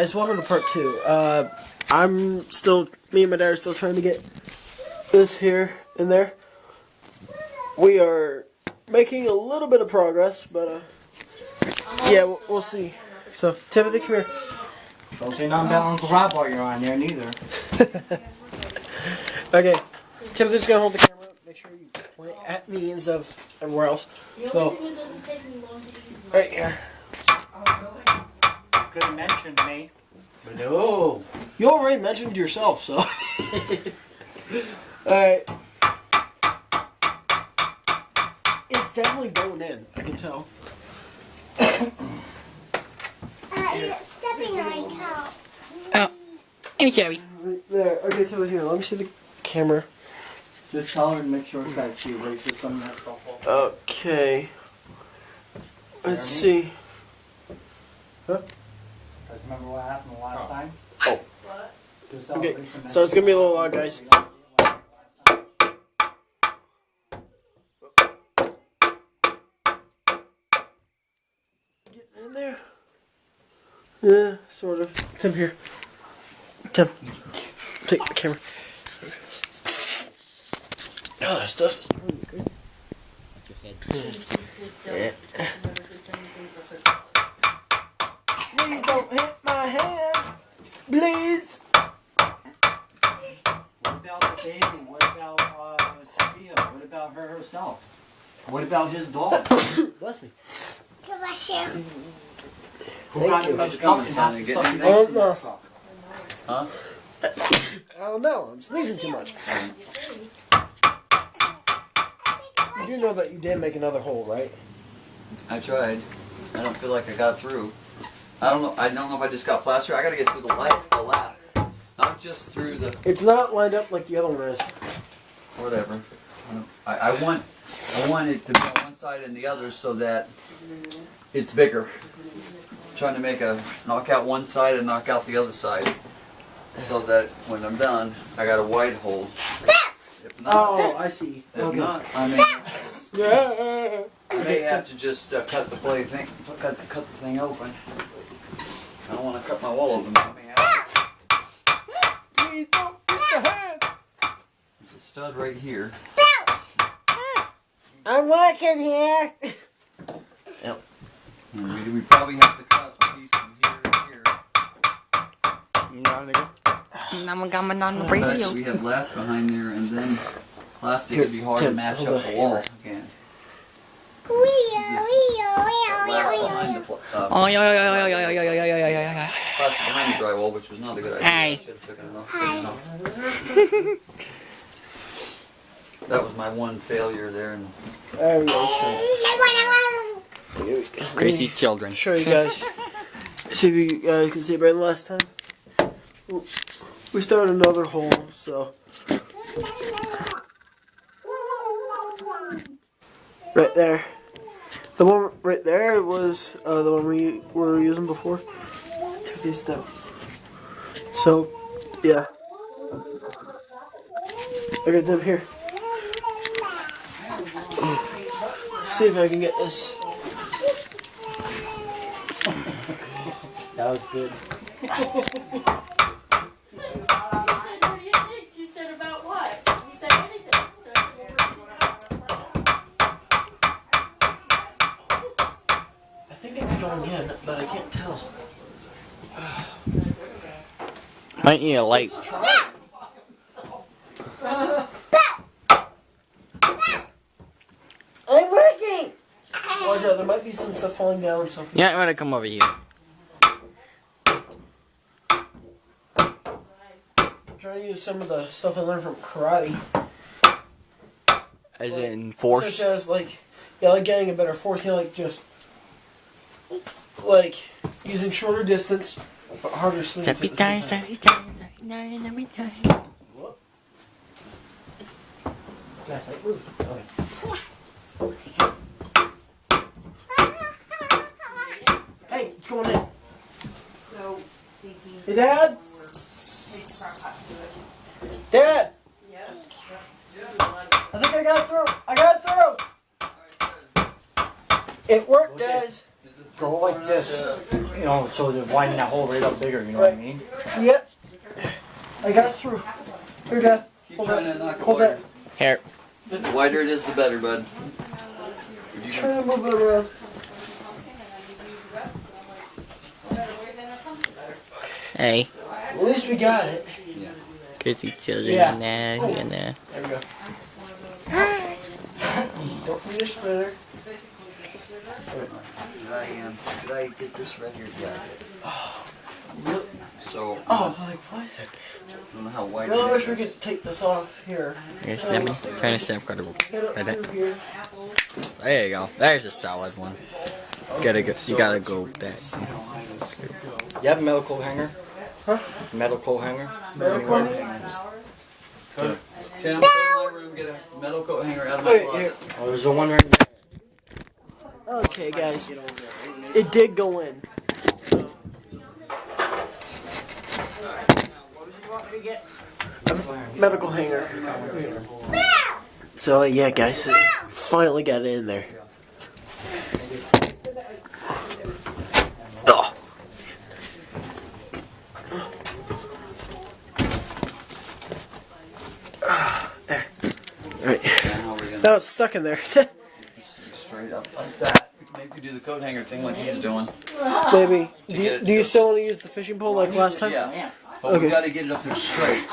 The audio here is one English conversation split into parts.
guys, welcome to part 2. Me and my dad are still trying to get this here and there. We are making a little bit of progress, but yeah, we'll see. So, Timothy, come here. Don't say nothing about Uncle Rob while you're on there, neither. Okay, Timothy's gonna hold the camera. Make sure you point it at me instead of everywhere else. So, right here. Could have mentioned me, but no. You already mentioned yourself, so. Alright. It's definitely going in, I can tell. Stepping on my toe. Oh, any carry. There, okay, so here, let me see the camera. Just tell her to make sure that she erases some of that stuff off. Okay. Let's see. Huh? Guys, remember what happened the last time? Oh. Just Okay, erase some so it's gonna be a little loud, guys. Getting in there. Yeah, sort of. Tim, here. Tim, take the camera. Oh, that stuff's really good. Yeah. Please don't hit my hand. Please. What about the baby? What about Sophia? What about her herself? What about his dog? Bless me. Bless you. Who got in this truck and not the stuff you Oh, got in no. the truck? Huh? I don't know. I'm sneezing too much. You do know that you did make another hole, right? I tried. I don't feel like I got through. I don't know if I just got plaster. I gotta get through the lath. Not just through the It's not lined up like the other one is. whatever. I want it to be on one side and the other so that it's bigger. I'm trying to knock out one side and knock out the other side. So that when I'm done, I got a wide hole. If not, Oh, I see. if Okay. not, I may have to just cut the thing open. I don't want to cut my wall open. I may have Please don't hit my hand. There's a stud right here. I'm working here. And we probably have to cut a piece from here to here. But we have lath behind there, and then plastic would be hard to Tim, match hold up the the wall hammer. again. That Lath behind the Oh, yeah. plastic behind the drywall, which was not a good idea. Hi. I should have taken it off. That was my one failure there. And There we go. Crazy children. Show you guys. See if you guys can see it right last time. We started another hole, so. Right there. The one right there was the one we were using before. Take these down. So, yeah. Okay, then here. See if I can get this. That was good. You said about what? You said anything. I think it's going in, but I can't tell. Might need a light. I'm working! Watch out, there might be some stuff falling down and stuff. Yeah, I'm gonna come over here. I'm trying to use some of the stuff I learned from karate. As in force. Such as, like getting a better force, just, using shorter distance, but harder swings. at the same time. Whoop. Guys, move. Okay. Hey, it's going in. So, thinking. Hey, Dad? Dad! Yeah. I think I got through. I got through. It worked, guys. is it go like this, you know, so they widen that hole right up bigger, you know what I mean? Yep. I got it through. Here, Dad. Keep Hold trying that. to knock it Hold that. wider. Here. The wider it is, the better, bud. Trying to move it around. Hey. At least we got it. Get your children Yeah. in there. In there. There we go. Don't need a spinner. Did I get this right here? Yeah. So, Oh, like, what is it? I don't know how wide I really it wish we is. could take this off here. You're snapping. Trying to snap credible. Get up Right there. through here. There you go. There's a solid one. Gotta go. You gotta go back. You have a metal coat hanger? Huh? Metal coat hanger? Metal Coat coat? hangers. Tim, go to my room, get a metal coat hanger out of my Wait, closet. here. Oh, there's a one right there. Okay, guys. It did go in. A medical hanger. So, yeah, guys. It finally got in there. Oh. There. Alright. Now we're gonna Now it's stuck in there. straight up like that. Maybe do the coat hanger thing like he's doing. Maybe. To Do get you, it do you just- still want to use the fishing pole like last time? Yeah. But Okay. we gotta get it up there straight.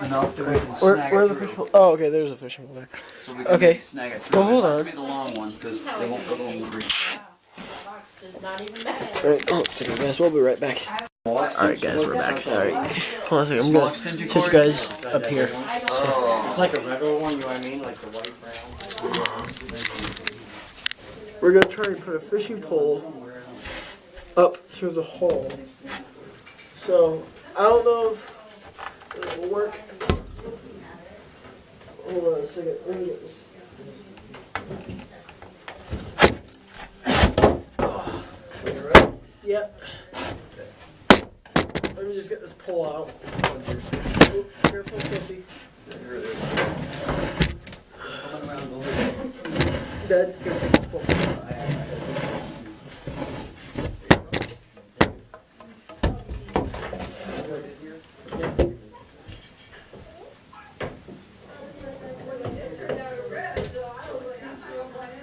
Enough that we can Where, snag where are it the through. fishing pole? Oh, okay, there's a fishing pole there. So we can Okay. maybe snag it through. Well, hold It has on. to be the long one, because they won't go the long reach. Alright, hold on a second, guys. We'll be right back. Alright, guys, we're back. Alright. Hold on a second. I'm going to switch you guys up here. It's like a regular one, you know what I mean? Like the white brown. We're going to try and put a fishing pole up through the hole. So, I don't know if this will work. Hold on a second. Let me get this. Yep. Let me just get this pole out. Oop, careful, Tiffy. Dad, go take this pole.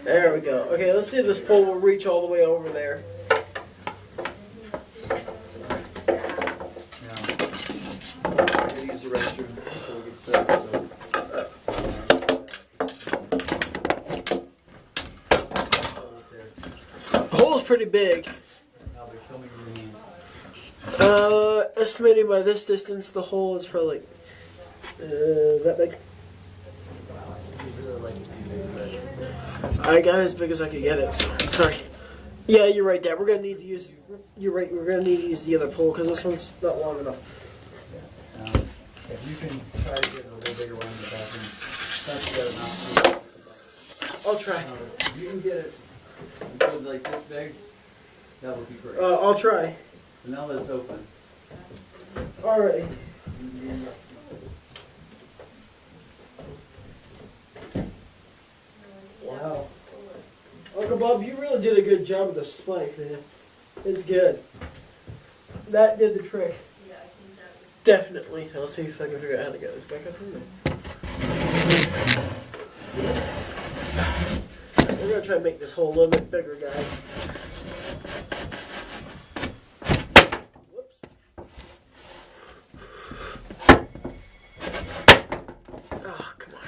There we go. Okay, let's see if this pole will reach all the way over there. Use the restroom before we get started, so. The hole's pretty big. Estimating by this distance, the hole is probably like, that big. I got it as big as I could get it. So, sorry. Yeah, you're right, Dad. We're gonna need to use. You're right. We're gonna need to use the other pole because this one's not long enough. If you can try to get a little bigger one in the bathroom, that's good enough. I'll try. If you can get it good like this big, that would be great. I'll try. So now that it's open. All right. Wow. Uncle Bob, you really did a good job with the spike, man. It's good. That did the trick. Definitely. I'll see if I can figure out how to get this back up in there. We're going to try to make this hole a little bit bigger, guys. Whoops. Oh, come on.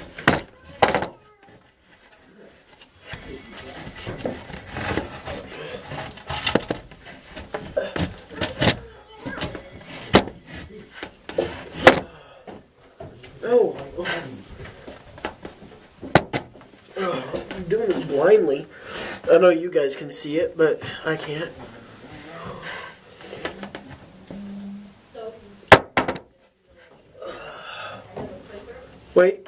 Oh, I'm doing this blindly. I know you guys can see it, but I can't. Wait.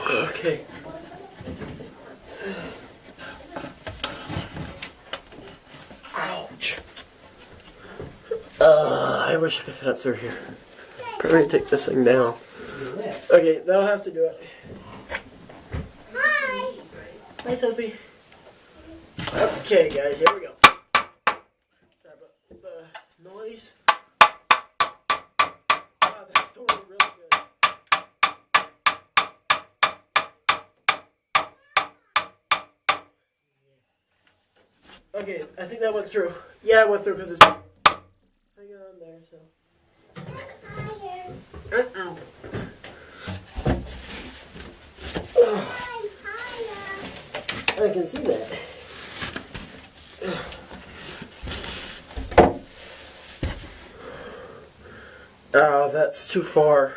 Okay. Ouch. I wish I could fit up through here. Let me take this thing down. Okay, that'll have to do it. Hi. Hi, Sophie. Okay, guys, here we go. Sorry about the noise. Wow, that's going really good. Okay, I think that went through. Yeah, it went through because it's hanging on there, so. Higher. I can see that. Oh, that's too far.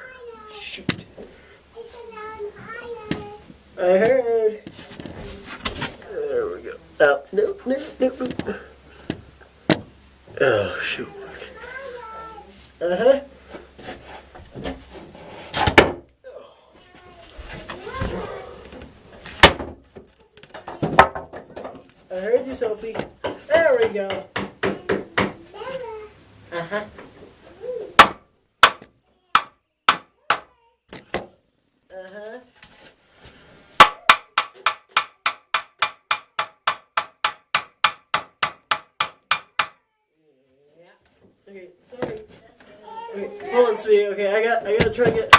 Shoot. I heard. There we go. Oh, nope, nope, nope, nope. Oh, shoot. Uh-huh. I heard you, Sophie. There we go. Uh-huh. Uh-huh. Okay, sorry. Okay, hold on, sweetie. Okay, I gotta try to get.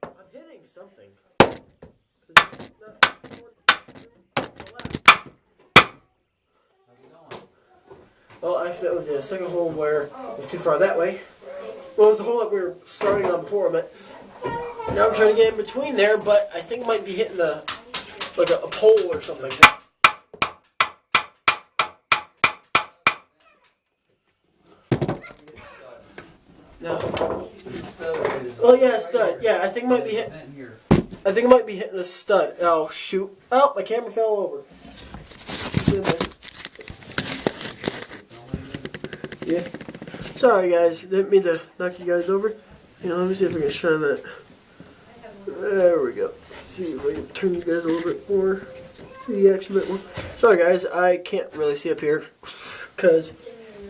I'm hitting something. Well, I accidentally did a second hole where it was too far that way. Well, it was the hole that we were starting on before, but now I'm trying to get in between there, but I think it might be hitting a pole or something. No. Oh yeah, stud. Yeah, I think it might be hitting. I think it might be hitting a stud. Oh shoot! Oh, my camera fell over. Yeah. Sorry guys, didn't mean to knock you guys over. You know, let me see if I can shine that. There we go. See if I can turn you guys a little bit more. See the action a bit more. Sorry guys, I can't really see up here because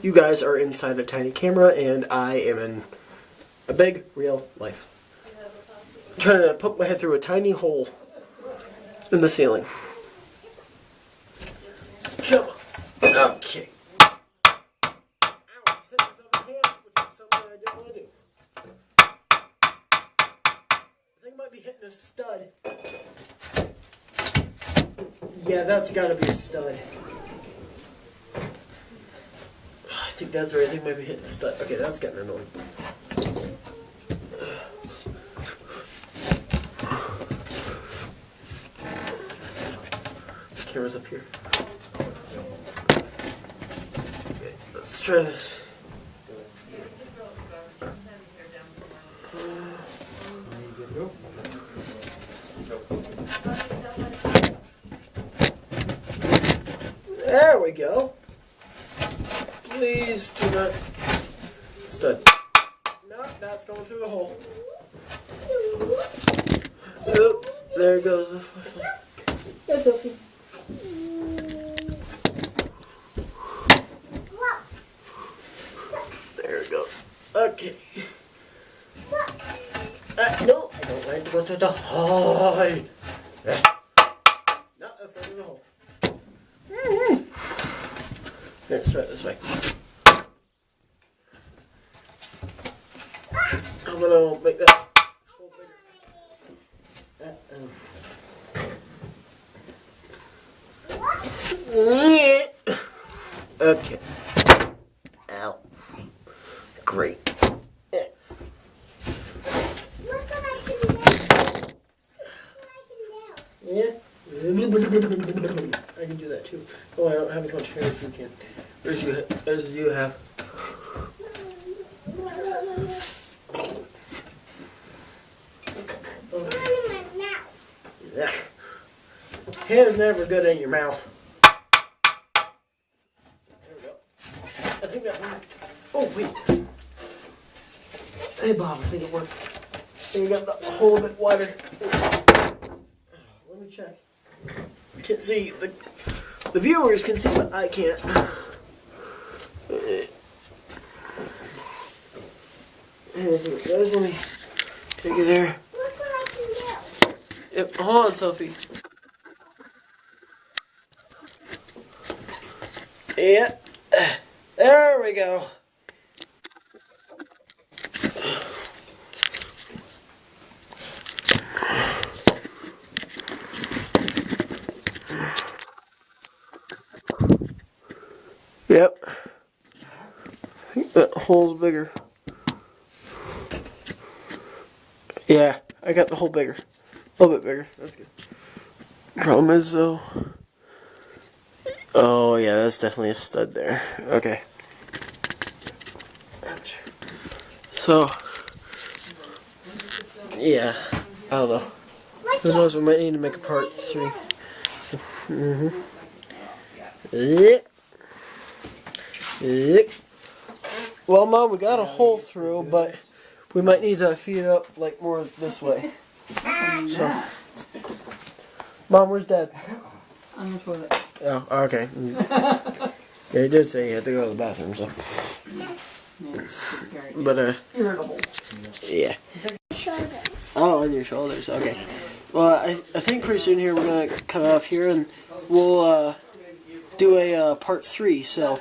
you guys are inside a tiny camera and I am in a big real life. I'm trying to poke my head through a tiny hole in the ceiling. Come on. Okay. Might be hitting a stud. Yeah, that's gotta be a stud. I think that's right. I think it might be hitting a stud. Okay, that's getting annoying. The camera's up here. Okay, let's try this. There we go. Please do not stud. No, that's going through the hole. Oh, there goes the flashlight. That's okay. There we go. Okay. No, I don't like to go through the hole. No, that's going through the hole. Let's try it this way. I'm gonna make that hole bigger. Okay. Ow. Great. Look what I can do. Yeah. I can do that too. Oh, I don't have as much hair as you can. Or as you have. Yeah. Hair's never good in your mouth. There we go. I think that worked. Oh, wait. Hey, Bob, I think it worked. And you got the hole a bit wider. Let me check. I can't see the the viewers can see, but I can't. Guys, let me take it there. Look what I can do. Yep, hold on, Sophie. Yeah, there we go. Yep. I think that hole's bigger. Yeah, I got the hole bigger. A little bit bigger. That's good. Problem is, though. Oh, yeah, that's definitely a stud there. Okay. Ouch. So, yeah, I don't know. Who knows, we might need to make a part 3. So, Well, Mom, we got a hole through, but we might need to feed it up like more this way. So, Mom, where's Dad? On the toilet. Oh, okay. Yeah, he did say he had to go to the bathroom, so. But, Irritable. yeah. Shoulders. Oh, on your shoulders. Okay. Well, I think pretty soon here we're gonna cut off here and we'll do a part 3. So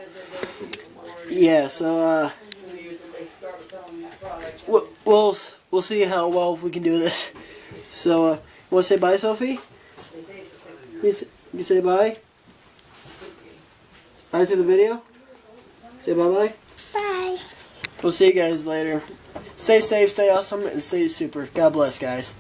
yeah. So we'll see how well we can do this. So you want to say bye, Sophie? You say bye. Bye to the video. Say bye bye. Bye. We'll see you guys later. Stay safe, stay awesome, and stay super. God bless, guys.